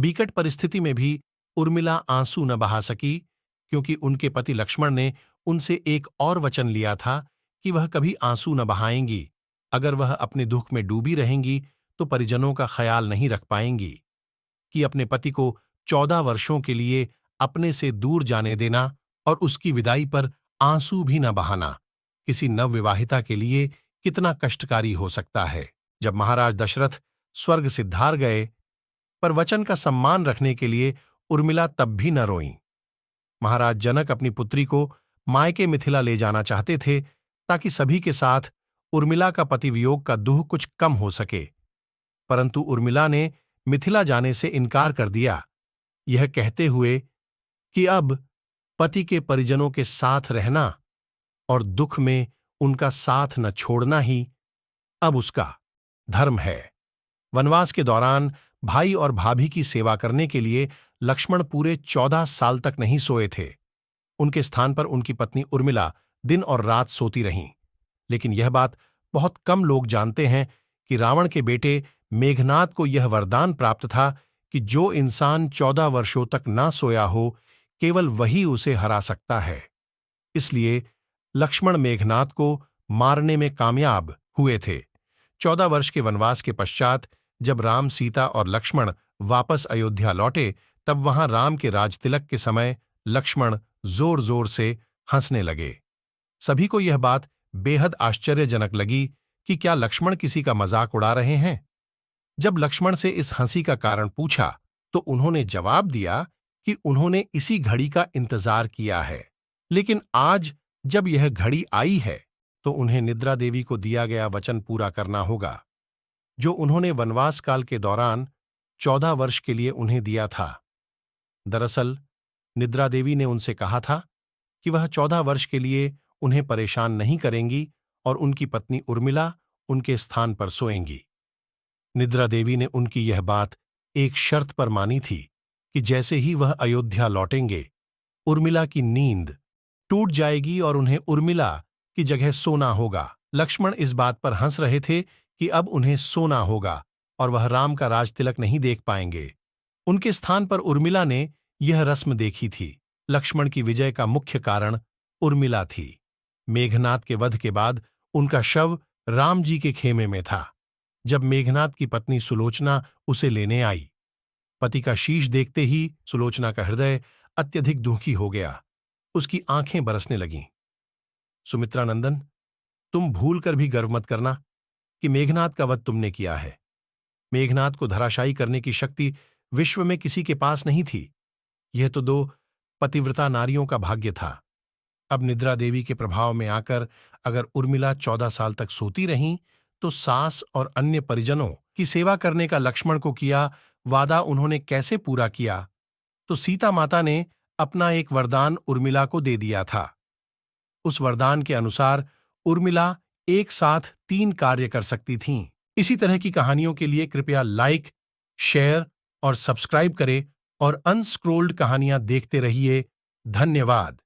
बिकट परिस्थिति में भी उर्मिला आंसू न बहा सकी, क्योंकि उनके पति लक्ष्मण ने उनसे एक और वचन लिया था कि वह कभी आंसू न बहाएंगी। अगर वह अपने दुख में डूबी रहेंगी तो परिजनों का ख्याल नहीं रख पाएंगी। कि अपने पति को 14 वर्षों के लिए अपने से दूर जाने देना और उसकी विदाई पर आंसू भी न बहाना किसी नवविवाहिता के लिए कितना कष्टकारी हो सकता है। जब महाराज दशरथ स्वर्ग सिद्धार गए, पर वचन का सम्मान रखने के लिए उर्मिला तब भी न रोईं। महाराज जनक अपनी पुत्री को मायके मिथिला ले जाना चाहते थे, ताकि सभी के साथ उर्मिला का पति वियोग का दुख कुछ कम हो सके, परंतु उर्मिला ने मिथिला जाने से इनकार कर दिया, यह कहते हुए कि अब पति के परिजनों के साथ रहना और दुख में उनका साथ न छोड़ना ही अब उसका धर्म है। वनवास के दौरान भाई और भाभी की सेवा करने के लिए लक्ष्मण पूरे 14 साल तक नहीं सोए थे। उनके स्थान पर उनकी पत्नी उर्मिला दिन और रात सोती रहीं। लेकिन यह बात बहुत कम लोग जानते हैं कि रावण के बेटे मेघनाद को यह वरदान प्राप्त था कि जो इंसान 14 वर्षों तक ना सोया हो, केवल वही उसे हरा सकता है। इसलिए लक्ष्मण मेघनाद को मारने में कामयाब हुए थे। 14 वर्ष के वनवास के पश्चात जब राम, सीता और लक्ष्मण वापस अयोध्या लौटे, तब वहां राम के राजतिलक के समय लक्ष्मण जोर जोर से हंसने लगे। सभी को यह बात बेहद आश्चर्यजनक लगी कि क्या लक्ष्मण किसी का मजाक उड़ा रहे हैं। जब लक्ष्मण से इस हंसी का कारण पूछा, तो उन्होंने जवाब दिया कि उन्होंने इसी घड़ी का इंतजार किया है, लेकिन आज जब यह घड़ी आई है, तो उन्हें निद्रा देवी को दिया गया वचन पूरा करना होगा, जो उन्होंने वनवास काल के दौरान 14 वर्ष के लिए उन्हें दिया था। दरअसल निद्रा देवी ने उनसे कहा था कि वह 14 वर्ष के लिए उन्हें परेशान नहीं करेंगी और उनकी पत्नी उर्मिला उनके स्थान पर सोएंगी। निद्रा देवी ने उनकी यह बात एक शर्त पर मानी थी कि जैसे ही वह अयोध्या लौटेंगे, उर्मिला की नींद टूट जाएगी और उन्हें उर्मिला की जगह सोना होगा। लक्ष्मण इस बात पर हंस रहे थे कि अब उन्हें सोना होगा और वह राम का राजतिलक नहीं देख पाएंगे। उनके स्थान पर उर्मिला ने यह रस्म देखी थी। लक्ष्मण की विजय का मुख्य कारण उर्मिला थी। मेघनाद के वध के बाद उनका शव राम जी के खेमे में था। जब मेघनाद की पत्नी सुलोचना उसे लेने आई, पति का शीश देखते ही सुलोचना का हृदय अत्यधिक दुखी हो गया। उसकी आंखें बरसने लगीं। सुमित्रा नंदन, तुम भूल कर भी गर्व मत करना कि मेघनाद का वध तुमने किया है। मेघनाद को धराशायी करने की शक्ति विश्व में किसी के पास नहीं थी। यह तो 2 पतिव्रता नारियों का भाग्य था। अब निद्रा देवी के प्रभाव में आकर अगर उर्मिला 14 साल तक सोती रहीं, तो सास और अन्य परिजनों की सेवा करने का लक्ष्मण को किया वादा उन्होंने कैसे पूरा किया। तो सीता माता ने अपना एक वरदान उर्मिला को दे दिया था। उस वरदान के अनुसार उर्मिला एक साथ 3 कार्य कर सकती थीं। इसी तरह की कहानियों के लिए कृपया लाइक, शेयर और सब्सक्राइब करें और अनस्क्रोल्ड कहानियां देखते रहिए। धन्यवाद।